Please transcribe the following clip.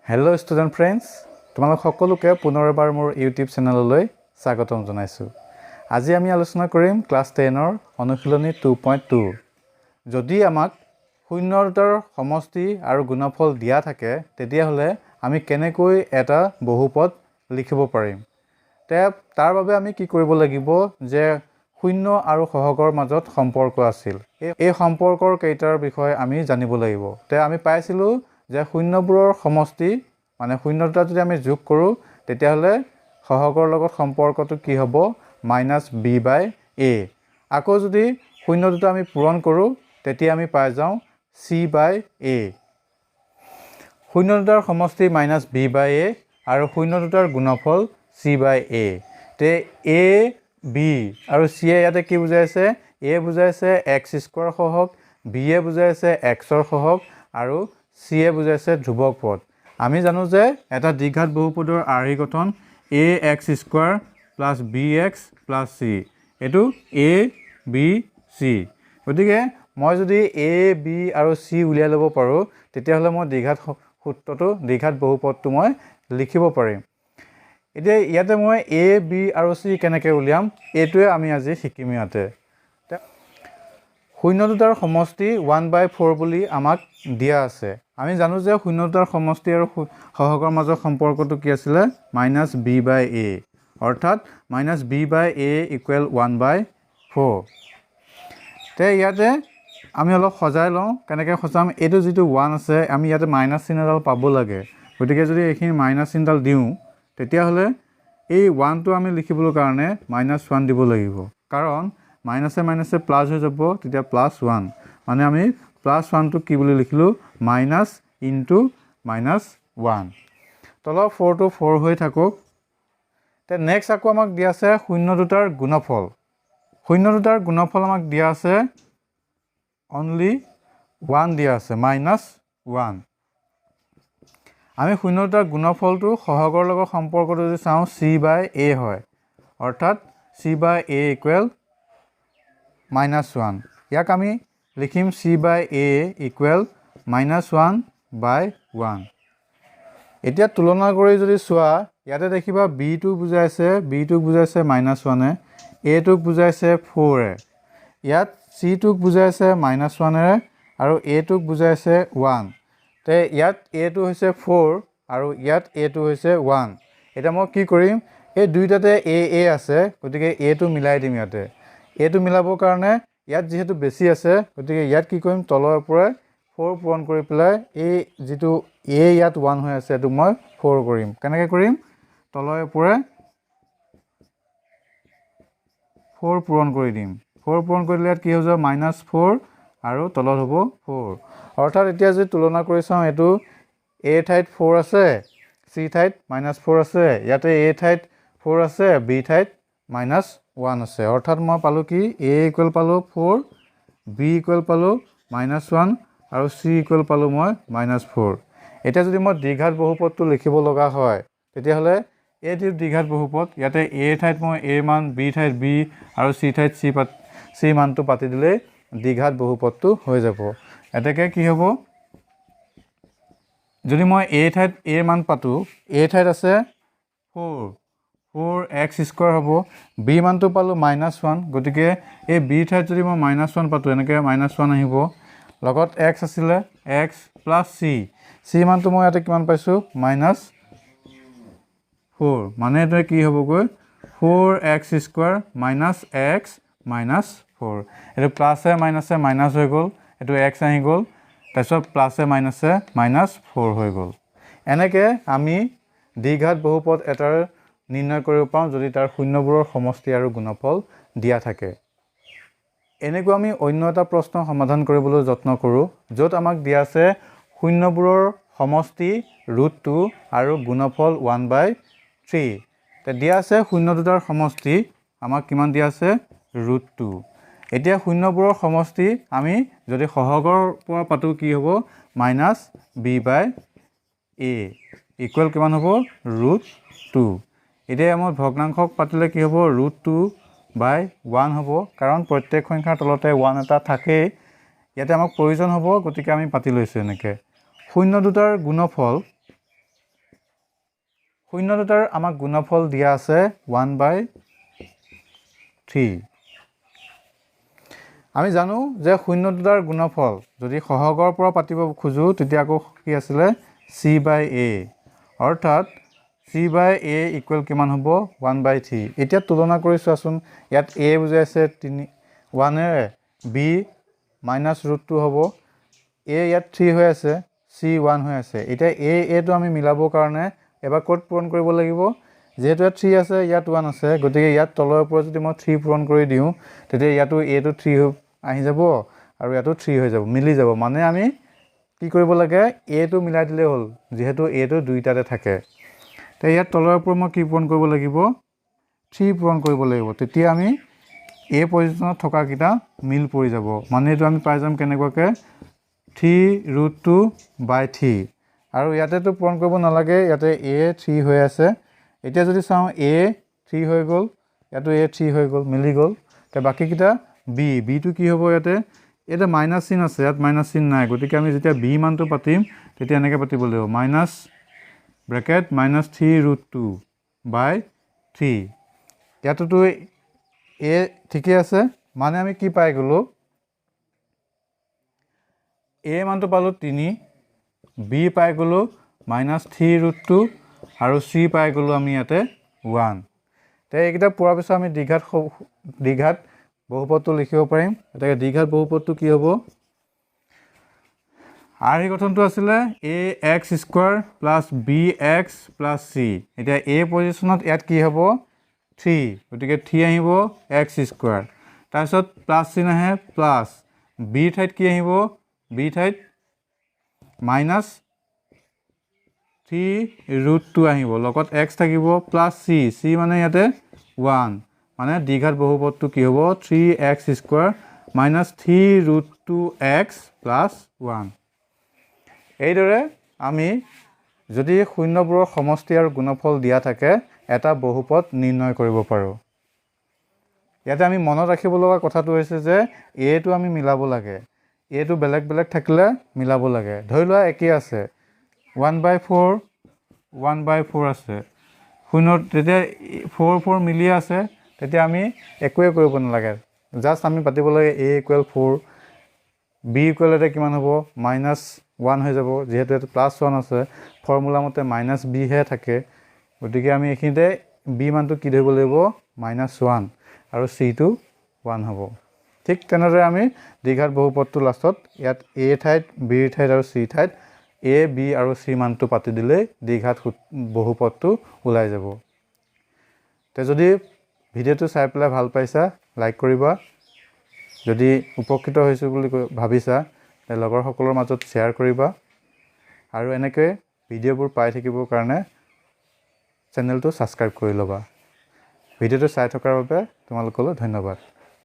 Hello' student friends, তোমালোক সকলোকে পুনৰ এবাৰ মোৰ ইউটিউব চেনেললৈ স্বাগতম জনাইছোঁ। আজি আমি আলোচনা কৰিম ক্লাছ 10ৰ অনুশীলনী 2.2। যদি আমাক শূন্য দুটাৰ সমষ্টি আৰু গুণফল দিয়া থাকে তেতিয়াহ'লে আমি কেনেকৈ এটা বহুপদ লিখিব পাৰিম। তাৰ বাবে আমি কি কৰিব লাগিব যে শূন্য আৰু সহগৰ মাজত সম্পৰ্ক আছিল, এই সম্পৰ্কৰ কেইটাৰ বিষয়ে আমি জানিব লাগিব। আমি পাইছিলোঁ যে শূন্যবোৰৰ সমষ্টি মানে শূন্য দুটা যদি আমি যোগ কৰোঁ তেতিয়াহ'লে সহগৰ লগত সম্পৰ্কটো কি হ'ব, -b/a। আকৌ যদি শূন্য দুটা আমি পূৰণ কৰোঁ তেতিয়া আমি পাই যাওঁ c/a। শূন্য দুটাৰ সমষ্টি -b/a আৰু শূন্য দুটাৰ গুণফল c/a। a, b আৰু c ইয়াতে কি বুজাইছে? a বুজাইছে x² সহগ, b বুজাইছে x ৰ সহগ আৰু c বুজাইছে ধ্ৰুৱক পদ। আমি জানো যে এটা দ্বিঘাত বহুপদৰ আৰ্হি গঠন ax² + bx + c, এইটো a b c। গতিকে মই যদি a b আৰু c উলিয়াই ল'ব পাৰোঁ তেতিয়াহ'লে মই দ্বিঘাত বহুপদটো মই লিখিব পাৰিম। এতিয়া ইয়াতে মই a b আৰু c কেনেকৈ উলিয়াম এইটোৱে আমি আজি শিকিম। ইয়াতে শূন্য দুটাৰ সমষ্টি 1/4 বুলি আমাক দিয়া আছে। আমি জানো যে শূন্য দুটাৰ সমষ্টি আৰু সহগৰ মাজৰ সম্পৰ্কটো কি আছিলে, -b/a, অৰ্থাৎ -b/a = 1/4। ইয়াতে আমি অলপ সজাই লওঁ। কেনেকৈ সজাম? এইটো যিটো 1 আছে আমি ইয়াতে মাইনাছ চিহ্নডাল পাব লাগে। গতিকে যদি এইখিনি মাইনাছ চিহ্নডাল দিওঁ তেতিয়াহ'লে এই 1টো আমি লিখিবলৈ কাৰণে -1 দিব লাগিব, কাৰণ মাইনাছে মাইনাছে প্লাছ হৈ যাব, তেতিয়া +1 মানে আমি +1টো কি বুলি লিখিলোঁ, -(-1)। তলৰ 4টো 4 হৈ থাকক। নেক্সট আকৌ আমাক দিয়া আছে শূন্য দুটাৰ গুণফল। শূন্য দুটাৰ গুণফল আমাক দিয়া আছে অনলি 1 দিয়া আছে, -1। আমি শূন্য দুটাৰ গুণফলটো সহগৰ লগত সম্পৰ্কটো যদি চাওঁ c/a হয়, অৰ্থাৎ c/a = -1। ইয়াক আমি লিখিম c/a = -1/1। এতিয়া তুলনা কৰি যদি চোৱা ইয়াতে দেখিবা b-টোক বুজাইছে -1এ, a-টোক বুজাইছে 4এ, ইয়াত c-টোক বুজাইছে -1এৰে আৰু a-টোক বুজাইছে 1। ইয়াত a-টো হৈছে 4 আৰু ইয়াত a-টো হৈছে 1। এতিয়া মই কি কৰিম, এই দুইটাতে a আছে গতিকে a-টো মিলাই দিম। ইয়াতে a-টো মিলাবৰ কাৰণে ইয়াত যিহেতু বেছি আছে গতিকে ইয়াত কি কৰিম, তলৰ পৰাই 4 পূৰণ কৰি পেলাই এই যিটো a ইয়াত 1 হৈ আছে এইটো মই 4 কৰিম। কেনেকৈ কৰিম, তলৰ পৰাই 4 পূৰণ কৰি দিম। 4 পূৰণ কৰিলে ইয়াত কি হৈ যাব, -4 আৰু তলত হ'ব 4। অৰ্থাৎ এতিয়া যদি তুলনা কৰি চাওঁ এইটো a ঠাইত 4 আছে, c ঠাইত -4 আছে, ইয়াতে a ঠাইত 4 আছে, b ঠাইত -1 আছে। অৰ্থাৎ মই পালোঁ কি, a = পালোঁ 4, b = পালোঁ -1 আৰু c = পালোঁ মই -4। এতিয়া যদি মই দ্বিঘাত বহুপদটো লিখিব লগা হয় তেতিয়াহ'লে এইটো দ্বিঘাত বহুপদ, ইয়াতে a ঠাইত মই a মান, b ঠাইত b আৰু c ঠাইত c মানটো পাতি দিলেই দ্বিঘাত বহুপদটো হৈ যাব। এতেকে কি হ'ব, যদি মই a ঠাইত a মান পাতোঁ, a ঠাইত আছে 4x² হ'ব, b মানটো পালোঁ -1, গতিকে এই b ঠাইত যদি মই -1 পাতোঁ এনেকৈ -1 আহিব, লগত x আছিলে, x + c মানটো মই ইয়াতে কিমান পাইছোঁ, -4, মানে এইটো কি হ'বগৈ, 4x² - x - 4। এইটো প্লাছে মাইনাছে মাইনাছ হৈ গ'ল, এইটো x আহি গ'ল, তাৰপিছত প্লাছে মাইনাছে -4 হৈ গ'ল। এনেকৈ আমি দ্বিঘাত বহুপদ এটাৰ নিৰ্ণয় কৰিব পাৰোঁ যদি তাৰ শূন্যবোৰৰ সমষ্টি আৰু গুণফল দিয়া থাকে। এনেকুৱা আমি অন্য এটা প্ৰশ্ন সমাধান কৰিবলৈ যত্ন কৰোঁ য'ত আমাক দিয়া আছে শূন্যবোৰৰ সমষ্টি √2 আৰু গুণফল 1/3। দিয়া আছে শূন্য দুটাৰ সমষ্টি আমাক কিমান দিয়া আছে, √2। এতিয়া শূন্যবোৰৰ সমষ্টি আমি যদি সহগৰ পৰা পাতোঁ কি হ'ব, -b/a = কিমান হ'ব, √2। এতিয়া মই ভগ্নাংশক পাতিলে কি হ'ব, √2/1 হ'ব, কাৰণ প্ৰত্যেক সংখ্যাৰ তলতে 1 এটা থাকেই। ইয়াতে আমাক প্ৰয়োজন হ'ব গতিকে আমি পাতি লৈছোঁ এনেকৈ। শূন্য দুটাৰ গুণফল শূন্য দুটাৰ আমাক গুণফল দিয়া আছে 1/3 আমি জানো যে শূন্য দুটাৰ গুণফল যদি সহগৰ পৰা পাতিব খোজো তেতিয়া আকৌ কি আছিলে c/a অৰ্থাৎ c/a ইকুৱেল কিমান হ'ব 1/3 এতিয়া তুলনা কৰি চোৱাচোন ইয়াত a বুজাই আছে 1 এৰে b -√2 হ'ব a ইয়াত 3 হৈ আছে c 1 হৈ আছে এতিয়া a টো আমি মিলাবৰ কাৰণে এবাৰ কোড পূৰণ কৰিব লাগিব যেহেতু 3 আছে ইয়াত 1 আছে গতিকে ইয়াত তলৰ ওপৰত যদি মই 3 পূৰণ কৰি দিওঁ তেতিয়া ইয়াতো a টো 3 আহি যাব আৰু ইয়াতো 3 হৈ যাব মিলি যাব মানে আমি কি কৰিব লাগে a টো মিলাই দিলে হ'ল যেহেতু a টো দুইটাতে থাকে তে ইয়াত তলৰ ওপৰত মই কি পূৰণ কৰিব লাগিব 3 পূৰণ কৰিব লাগিব তেতিয়া আমি a পজিচনত থকা কিটা মিল পৰি যাব মানে এইটো আমি পাই যাম কেনেকুৱাকৈ 3√2/3 আৰু ইয়াতেতো পূৰণ কৰিব নালাগে ইয়াতে a 3 হৈ আছে এতিয়া যদি চাওঁ a 3 হৈ গ'ল ইয়াতো a 3 হৈ গ'ল মিলি গ'ল তে বাকি কিটা b টো কি হ'ব ইয়াতে এটা মাইনাস চিন আছে ইয়াত মাইনাস চিন নাই গতিকে আমি যেতিয়া b মানটো পাতিম তেতিয়া এনেকৈ পাতিব লাগিব মাইনাস ব্ৰেকেট -3√2/3 ইয়াততো a ঠিকে আছে মানে আমি কি পাই গ'লো a মানটো পালো 3 b পাই গ'লো -3√2 আৰু c পাই গ'লো আমি ইয়াতে 1 তে এইকেইটা পোৱাৰ পিছত আমি দ্বিঘাত বহুপদটো লিখিব পাৰিম এটাকে দ্বিঘাত বহুপদটো কি হ'ব r এই গঠনটো আছিলে ax² + bx + c এতিয়া a পজিচনত ইয়াত কি হ'ব 3 গতিকে 3 আহিব x² তাৰপিছত প্লাস চিন আহে প্লাস b ঠাইত কি আহিব b ঠাইত -3√2 আহিব লগত x থাকিব প্লাস c মানে ইয়াতে 1 মানে দ্বিঘাত বহুপদটো কি হ'ব 3x² - 3√2x + 1 এইদৰে আমি যদি শূন্যবোৰৰ সমষ্টি আৰু গুণফল দিয়া থাকে এটা বহুপদ নিৰ্ণয় কৰিব পাৰোঁ ইয়াতে আমি মনত ৰাখিব লগা কথাটো হৈছে যে a টো আমি মিলাব লাগে a টো বেলেগ বেলেগ থাকিলে মিলাব লাগে ধৰি লোৱা একে আছে 1/4 আছে শূন্য তেতিয়া 4 মিলি আছে তেতিয়া আমি একোৱে কৰিব নালাগে জাস্ট আমি পাতিব লাগে a = 4 b = এটা কিমান হ'ব -1 হৈ যাব যেহেতু এটা +1 আছে ফৰ্মুলা মতে -b হে থাকে গতিকে আমি এইখিনিতে b মানটো কি ধৰিব লাগিব -1 আৰু c টো 1 হ'ব ঠিক তেনেদৰে আমি দ্বিঘাত বহুপদটো লাষ্টত ইয়াত a ঠাইত b ঠাইত আৰু c ঠাইত a b আৰু c মানটো পাতি দিলে দ্বিঘাত বহুপদটো ওলাই যাব তে যদি ভিডিঅ'টো চাই পেলাই ভাল পাইছা লাইক কৰিবা যদি উপকৃত হৈছো বুলি ভাবিছা তে লগৰ সকলৰ মাজত শ্বেয়াৰ কৰিবা আৰু এনেকৈ ভিডিঅ'বোৰ পাই থাকিবৰ কাৰণে চেনেলটো সাবস্ক্ৰাইব কৰি ল'বা ভিডিঅ'টো চাই থকাৰ বাবে তোমালোকলৈ ধন্যবাদ